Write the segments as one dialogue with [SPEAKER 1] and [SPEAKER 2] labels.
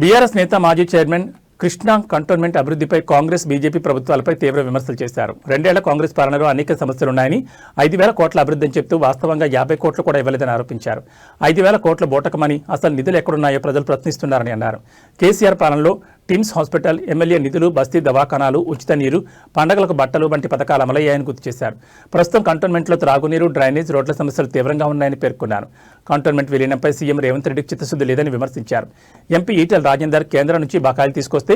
[SPEAKER 1] BRS నేత మాజీ chairman Krishna cantonment అభివృద్ధిపై కాంగ్రెస్ బీజేపీ ప్రభుత్వాలపై తీవ్ర విమర్శలు చేశారు. 2 ఏళ్ల కాంగ్రెస్ పాలనలో అనేక సమస్యలున్నాయని, 5,000 కోట్ల అభివృద్ధి అని చెప్తూ వాస్తవంగా 50 కోట్లు కూడా ఇవ్వలేదని ఆరోపించారు. 5,000 కోట్ల బూటకమని, అసలు నిధులు ఎక్కడున్నాయో ప్రజలు ప్రశ్నిస్తున్నారని అన్నారు. కేసీఆర్ పాలనలో టిమ్స్ హాస్పిటల్, ఎమ్మెల్యే నిధులు, బస్తీ దవాఖానాలు, ఉచిత నీరు, పండగలకు బట్టలు వంటి పథకాలు అమలయ్యాయని గుర్తు చేశారు. ప్రస్తుతం కంటోన్మెంట్లో త్రాగునీరు, డ్రైనేజ్, రోడ్ల సమస్యలు తీవ్రంగా ఉన్నాయని పేర్కొన్నారు. కంటోన్మెంట్ విలీనంపై సీఎం రేవంత్ రెడ్డికి చిత్తశుద్ధి లేదని విమర్శించారు. ఎంపీ ఈటెల రాజేందర్ కేంద్రం నుంచి బకాయిలు తీసుకొస్తే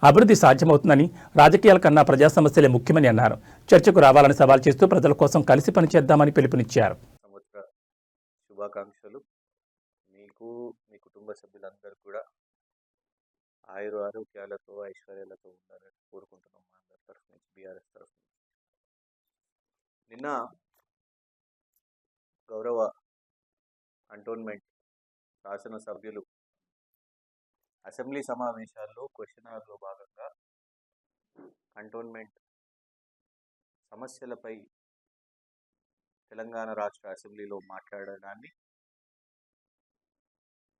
[SPEAKER 1] అభివృద్ధి సాధ్యమవుతుందని, రాజకీయాల కన్నా ప్రజా సమస్యలే ముఖ్యమని అన్నారు. చర్చకు రావాలని సవాల్ చేస్తూ ప్రజల కోసం కలిసి పనిచేద్దామని పిలుపునిచ్చారు.
[SPEAKER 2] శుభాకాంక్షలు. మీకు, మీ కుటుంబ సభ్యులందరూ కూడా ఆరోగ్యాలతో ఐశ్వర్యాలతో ఉండాలని కోరుకుంటున్నాం. మా అందరి తరఫు నుంచి, బీఆర్ఎస్ తరఫు నుంచి. నిన్న గౌరవ కంటోన్మెంట్ శాసనసభ్యులు అసెంబ్లీ సమావేశాల్లో క్వశ్చన్ అవర్లో భాగంగా కంటోన్మెంట్ సమస్యలపై తెలంగాణ రాష్ట్ర అసెంబ్లీలో మాట్లాడడాన్ని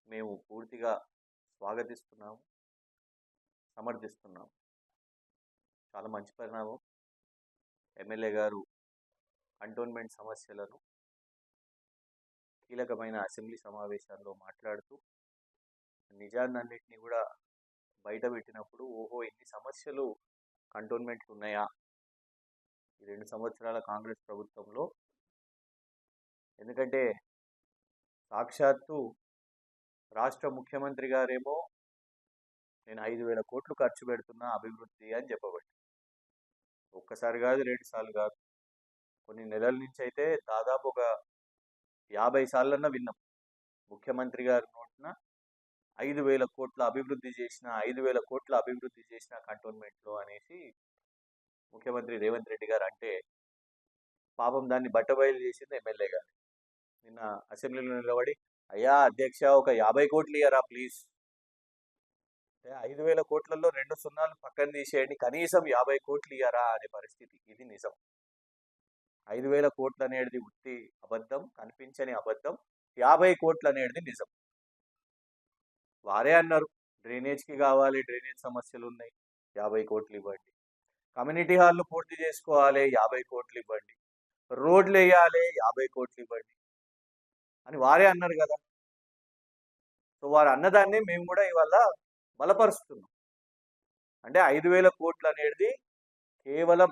[SPEAKER 2] మేము పూర్తిగా స్వాగతిస్తున్నాము, సమర్థిస్తున్నాము. చాలా మంచి పరిణామం. ఎమ్మెల్యే గారు కంటోన్మెంట్ సమస్యలను కీలకమైన అసెంబ్లీ సమావేశాల్లో మాట్లాడుతూ నిజాన్నిన్నింటినీ కూడా బయట పెట్టినప్పుడు, ఓహో ఇన్ని సమస్యలు కంటోన్మెంట్లు ఉన్నాయా ఈ 2 సంవత్సరాల కాంగ్రెస్ ప్రభుత్వంలో. ఎందుకంటే సాక్షాత్తు రాష్ట్ర ముఖ్యమంత్రి గారేమో నేను 5,000 కోట్లు ఖర్చు పెడుతున్నా అభివృద్ధి అని చెప్పబట్టి, ఒక్కసారి కాదు, 2 సార్లు కాదు, కొన్ని నెలల నుంచి అయితే దాదాపు ఒక 50 సార్లన్నా విన్నాం ముఖ్యమంత్రి గారి నోటిన 5,000 కోట్ల అభివృద్ధి చేసిన 5,000 కోట్ల అభివృద్ధి చేసిన కంటోన్మెంట్లో అనేసి ముఖ్యమంత్రి రేవంత్ రెడ్డి గారు అంటే, పాపం దాన్ని బట్టబయలు చేసింది ఎమ్మెల్యే గారు. నిన్న అసెంబ్లీలో నిలబడి, అయ్యా అధ్యక్ష ఒక 50 కోట్లు ఇయ్యరా ప్లీజ్, 5,000 కోట్లలో 2 సున్నాలు పక్కన తీసేయండి, కనీసం 50 కోట్లు ఇయ్యరా అనే పరిస్థితి. ఇది నిజం. 5,000 కోట్లు అనేది ఉత్తి అబద్ధం, కనిపించని అబద్ధం. 50 కోట్లు అనేది నిజం. వారే అన్నారు డ్రైనేజ్కి కావాలి, డ్రైనేజ్ సమస్యలు ఉన్నాయి, 50 కోట్లు ఇవ్వండి. కమ్యూనిటీ హాల్లు పూర్తి చేసుకోవాలి, 50 కోట్లు ఇవ్వండి. రోడ్లు వేయాలి, 50 కోట్లు ఇవ్వండి అని వారే అన్నారు కదా. సో వారు అన్నదాన్ని మేము కూడా ఇవాళ బలపరుస్తున్నాం. అంటే 5,000 కోట్లు అనేది కేవలం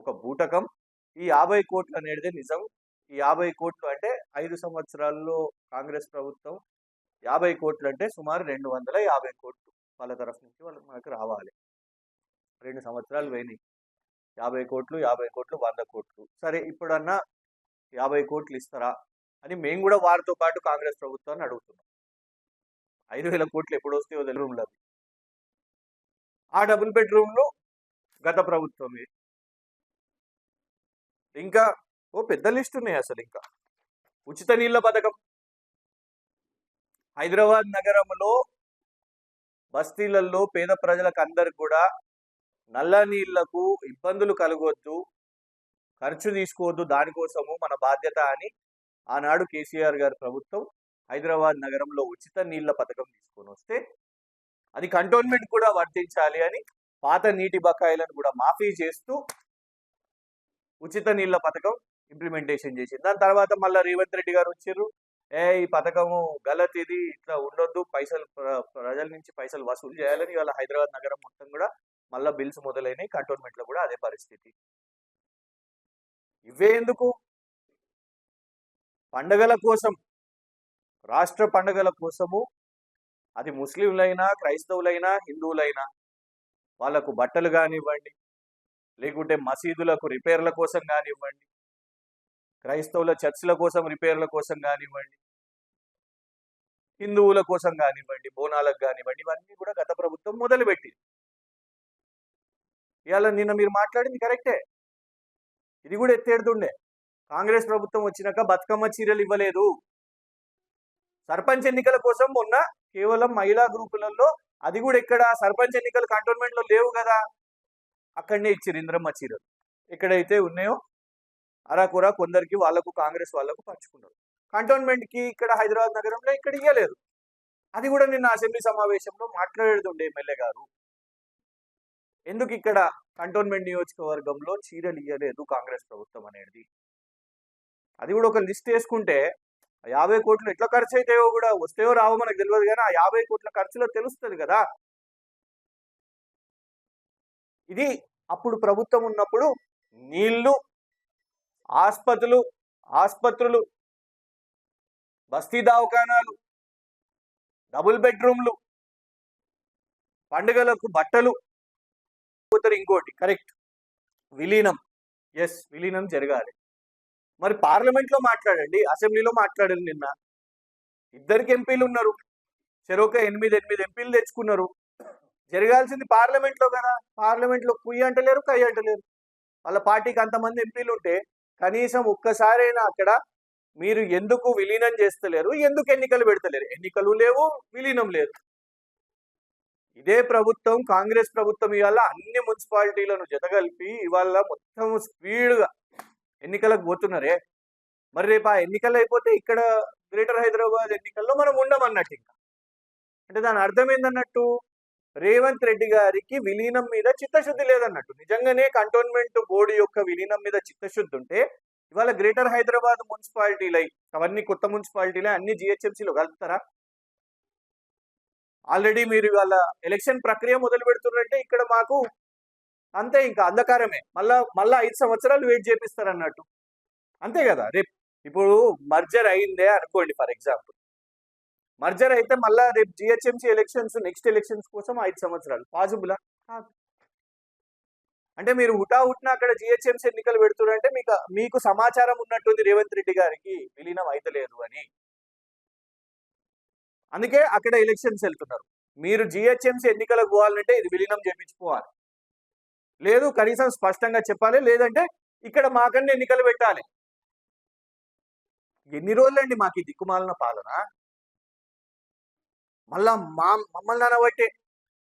[SPEAKER 2] ఒక బూటకం, ఈ 50 కోట్లు అనేది నిజం. ఈ 50 కోట్లు అంటే 5 సంవత్సరాల్లో కాంగ్రెస్ ప్రభుత్వం 50 కోట్లు అంటే సుమారు 250 కోట్లు వాళ్ళ తరఫు నుంచి మనకు రావాలి. 2 సంవత్సరాలు పోయినాయి. 50 కోట్లు 50 కోట్లు 100 కోట్లు. సరే ఇప్పుడన్నా 50 కోట్లు ఇస్తారా అని మేము కూడా వారితో పాటు కాంగ్రెస్ ప్రభుత్వాన్ని అడుగుతున్నాం. 5,000 కోట్లు ఎప్పుడు వస్తాయో రూమ్లు అవి. ఆ డబుల్ బెడ్రూమ్లు గత ప్రభుత్వమే. ఇంకా పెద్ద లిస్ట్ ఉన్నాయి. అసలు ఇంకా ఉచిత నీళ్ళ పథకం, హైదరాబాద్ నగరంలో బస్తీలలో పేద ప్రజలకు అందరికి కూడా నల్ల నీళ్లకు ఇబ్బందులు కలగొద్దు, ఖర్చు తీసుకోవద్దు, దానికోసము మన బాధ్యత అని ఆనాడు కేసీఆర్ గారి ప్రభుత్వం హైదరాబాద్ నగరంలో ఉచిత నీళ్ల పథకం తీసుకొని వస్తే, అది కంటోన్మెంట్ కూడా వర్తించాలి అని పాత నీటి బకాయిలను కూడా మాఫీ చేస్తూ ఉచిత నీళ్ల పథకం ఇంప్లిమెంటేషన్ చేసింది. దాని తర్వాత మళ్ళీ రేవంత్ రెడ్డి గారు వచ్చారు, ఈ పథకము గలత్, ఇది ఇట్లా ఉండొద్దు, పైసలు ప్రజల నుంచి పైసలు వసూలు చేయాలని ఇవాళ హైదరాబాద్ నగరం మొత్తం కూడా మళ్ళీ బిల్స్ మొదలైనవి. కంటోన్మెంట్లో కూడా అదే పరిస్థితి. ఇవే ఎందుకు? పండగల కోసం, రాష్ట్ర పండగల కోసము, అది ముస్లింలైనా, క్రైస్తవులైనా, హిందువులైనా, వాళ్ళకు బట్టలు కానివ్వండి, లేకుంటే మసీదులకు రిపేర్ల కోసం కానివ్వండి, క్రైస్తవుల చర్చిల కోసం రిపేర్ల కోసం కానివ్వండి, హిందువుల కోసం కానివ్వండి, బోనాలకు కానివ్వండి, ఇవన్నీ కూడా గత ప్రభుత్వం మొదలుపెట్టింది. ఇవాళ నిన్న మీరు మాట్లాడింది కరెక్టే, ఇది కూడా ఎత్తేడుతుండే. కాంగ్రెస్ ప్రభుత్వం వచ్చినాక బతుకమ్మ చీరలు ఇవ్వలేదు. సర్పంచ్ ఎన్నికల కోసం మొన్న కేవలం మహిళా గ్రూపులలో, అది కూడా ఎక్కడ, సర్పంచ్ ఎన్నికలు కంటోన్మెంట్లో లేవు కదా, అక్కడనే ఇచ్చారు ఇంద్రమ్మ చీరలు. ఎక్కడైతే ఉన్నాయో అరాకురా కొందరికి, వాళ్ళకు కాంగ్రెస్ వాళ్ళకు పంచుకున్నారు. కంటోన్మెంట్కి ఇక్కడ హైదరాబాద్ నగరంలో ఇక్కడ ఇవ్వలేదు. అది కూడా నిన్న అసెంబ్లీ సమావేశంలో మాట్లాడేది ఉండే ఎమ్మెల్యే గారు. ఎందుకు ఇక్కడ కంటోన్మెంట్ నియోజకవర్గంలో చీరలు ఇయ్యలేదు కాంగ్రెస్ ప్రభుత్వం అనేది. అది కూడా ఒక లిస్ట్ వేసుకుంటే 50 కోట్లు ఎట్లా ఖర్చు అవుతాయో కూడా, వస్తాయో రావో మనకు తెలియదు కానీ ఆ 50 కోట్ల ఖర్చులో తెలుస్తుంది కదా. ఇది అప్పుడు ప్రభుత్వం ఉన్నప్పుడు నీళ్లు, ఆసుపత్రులు, బస్తీ దవాఖానాలు, డబుల్ బెడ్రూమ్లు, పండుగలకు బట్టలు. ఇంకోటి కరెక్ట్, విలీనం. ఎస్, విలీనం జరగాలి. మరి పార్లమెంట్లో మాట్లాడండి, అసెంబ్లీలో మాట్లాడాలి. నిన్న ఇద్దరికి ఎంపీలు ఉన్నారు, చెరొక 8 ఎంపీలు తెచ్చుకున్నారు. జరగాల్సింది పార్లమెంట్లో కదా. పార్లమెంట్లో కుయ్యి అంటలేరు, కయ్యి అంటలేరు. వాళ్ళ పార్టీకి అంతమంది ఎంపీలు ఉంటే కనీసం ఒక్కసారైనా అక్కడ మీరు ఎందుకు విలీనం చేస్తలేరు, ఎందుకు ఎన్నికలు పెడతలేరు? ఎన్నికలు లేవు, విలీనం లేదు. ఇదే ప్రభుత్వం, కాంగ్రెస్ ప్రభుత్వం ఇవాళ అన్ని మున్సిపాలిటీలను జతగలిపి ఇవాళ మొత్తం స్పీడ్గా ఎన్నికలకు పోతున్నారే. మరి రేపు ఆ ఎన్నికలు అయిపోతే ఇక్కడ గ్రేటర్ హైదరాబాద్ ఎన్నికల్లో మనం ఉండమన్నట్టు. ఇంకా అంటే దాని అర్థం ఏందన్నట్టు, రేవంత్ రెడ్డి గారికి విలీనం మీద చిత్తశుద్ధి లేదన్నట్టు. నిజంగానే కంటోన్మెంట్ బోర్డు యొక్క విలీనం మీద చిత్తశుద్ధి ఉంటే ఇవాళ గ్రేటర్ హైదరాబాద్ మున్సిపాలిటీలై అవన్నీ కొత్త మున్సిపాలిటీలే అన్ని జిహెచ్ఎంసీలో కలుపుతారా? ఆల్రెడీ మీరు ఇవాళ ఎలక్షన్ ప్రక్రియ మొదలు పెడుతున్నారంటే ఇక్కడ మాకు అంతే, ఇంకా అంధకారమే. మళ్ళా 5 సంవత్సరాలు వెయిట్ చేపిస్తారన్నట్టు. అంతే కదా. రేపు ఇప్పుడు మర్జర్ అయిందే అనుకోండి, ఫర్ ఎగ్జాంపుల్ మర్జర్ అయితే మళ్ళా రేపు జిహెచ్ఎంసీ ఎలక్షన్స్, నెక్స్ట్ ఎలక్షన్స్ కోసం 5 సంవత్సరాలు పాసిబులా? అంటే మీరు హుటాహుట్న అక్కడ జిహెచ్ఎంసీ ఎన్నికలు పెడుతున్నారంటే మీకు సమాచారం ఉన్నట్టుంది రేవంత్ రెడ్డి గారికి విలీనం అయితలేదు అని. అందుకే అక్కడ ఎలక్షన్స్ వెళ్తున్నారు. మీరు జిహెచ్ఎంసీ ఎన్నికలకు పోవాలంటే ఇది విలీనం చేయించుకోవాలి, లేదు కనీసం స్పష్టంగా చెప్పాలి, లేదంటే ఇక్కడ మాకన్నా ఎన్నికలు పెట్టాలి. ఎన్ని రోజులండి మాకు ఈ దిక్కుమాలిన పాలన? మమ్మల్ని అనబట్టే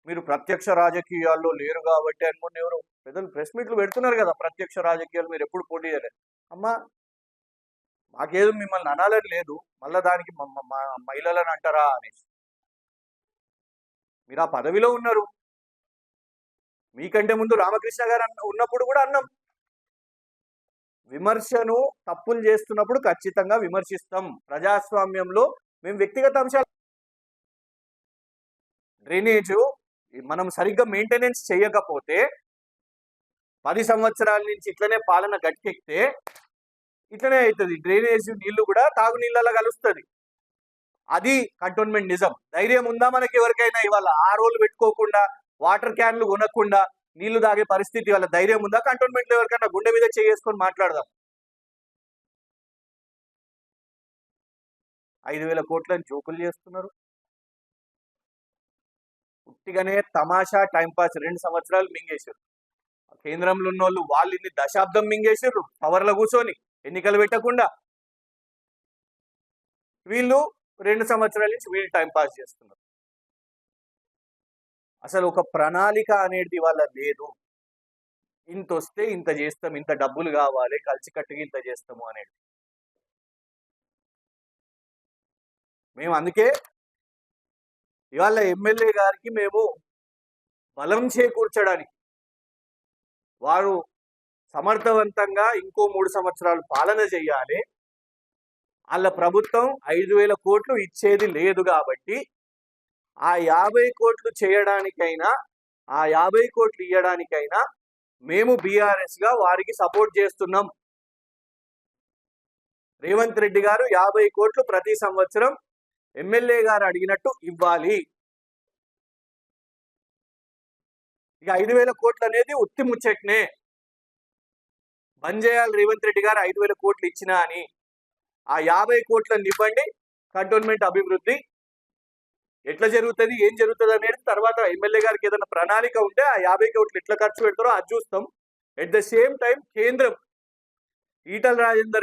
[SPEAKER 2] మీరు ప్రత్యక్ష రాజకీయాల్లో లేరు కాబట్టి అనుకుని ఎవరు పెద్దలు ప్రెస్ మీట్లు పెడుతున్నారు కదా, ప్రత్యక్ష రాజకీయాలు మీరు ఎప్పుడు పోటీ చేయలేదు. అమ్మా మాకేదో మిమ్మల్ని అనాలని లేదు, మళ్ళా దానికి మహిళలను అంటారా అనేసి. మీరు ఆ పదవిలో ఉన్నారు. మీకంటే ముందు రామకృష్ణ గారు ఉన్నప్పుడు కూడా అన్నాం, విమర్శను తప్పులు చేస్తున్నప్పుడు ఖచ్చితంగా విమర్శిస్తాం. ప్రజాస్వామ్యంలో మేము వ్యక్తిగత అంశాలు, డ్రైనేజు మనం సరిగ్గా మెయింటెనెన్స్ చేయకపోతే 10 సంవత్సరాల నుంచి ఇట్లనే పాలన గట్టెక్కితే ఇట్లనే అవుతుంది. డ్రైనేజ్ నీళ్లు కూడా తాగునీళ్ళలో కలుస్తుంది. అది కంటోన్మెంట్ నిజం. ధైర్యం ఉందా మనకి ఎవరికైనా? ఇవాళ ROలు పెట్టుకోకుండా, వాటర్ క్యాన్లు కొనకుండా నీళ్లు తాగే పరిస్థితి వాళ్ళ ధైర్యం ఉందా? కంటోన్మెంట్లో ఎవరికైనా గుండె మీద చేసుకొని మాట్లాడదాం. 5,000 కోట్లని జోకులు చేస్తున్నారు. ఉట్టిగానే తమాషా టైంపాస్ 2 సంవత్సరాలు మింగేశారు. కేంద్రంలో ఉన్న వాళ్ళు ఇన్ని దశాబ్దం మింగేశారు పవర్లో కూర్చొని, ఎన్నికలు పెట్టకుండా. వీళ్ళు 2 సంవత్సరాల నుంచి వీళ్ళు టైంపాస్ చేస్తున్నారు. అసలు ఒక ప్రణాళిక అనేది వాళ్ళ లేదు. ఇంత వస్తే ఇంత చేస్తాం, ఇంత డబ్బులు కావాలి, కలిసికట్టుగా ఇంత చేస్తాము అనేది. మేము అందుకే ఇవాళ ఎమ్మెల్యే గారికి మేము బలం చేకూర్చడానికి, వారు సమర్థవంతంగా ఇంకో 3 సంవత్సరాలు పాలన చేయాలి, వాళ్ళ ప్రభుత్వం 5,000 కోట్లు ఇచ్చేది లేదు కాబట్టి ఆ 50 కోట్లు చేయడానికైనా, ఆ 50 కోట్లు ఇవ్వడానికైనా మేము బీఆర్ఎస్ గా వారికి సపోర్ట్ చేస్తున్నాం. రేవంత్ రెడ్డి గారు 50 కోట్లు ప్రతి సంవత్సరం ఎమ్మెల్యే గారు అడిగినట్టు ఇవ్వాలి. ఇక 5,000 కోట్లు అనేది ఉత్తి ముచ్చట్నే. బంద్ చేయాలి రేవంత్ రెడ్డి గారు 5,000 కోట్లు ఇచ్చినా అని. ఆ 50 కోట్లను ఇవ్వండి, కంటోన్మెంట్ అభివృద్ధి ఎట్లా జరుగుతుంది, ఏం జరుగుతుంది అనేది తర్వాత ఎమ్మెల్యే గారికి ఏదైనా ప్రణాళిక ఉంటే ఆ 50 కోట్లు ఎట్లా ఖర్చు పెడతారో అది చూస్తాం. ఎట్ ద సేమ్ టైం కేంద్రం ఈటల రాజేందర్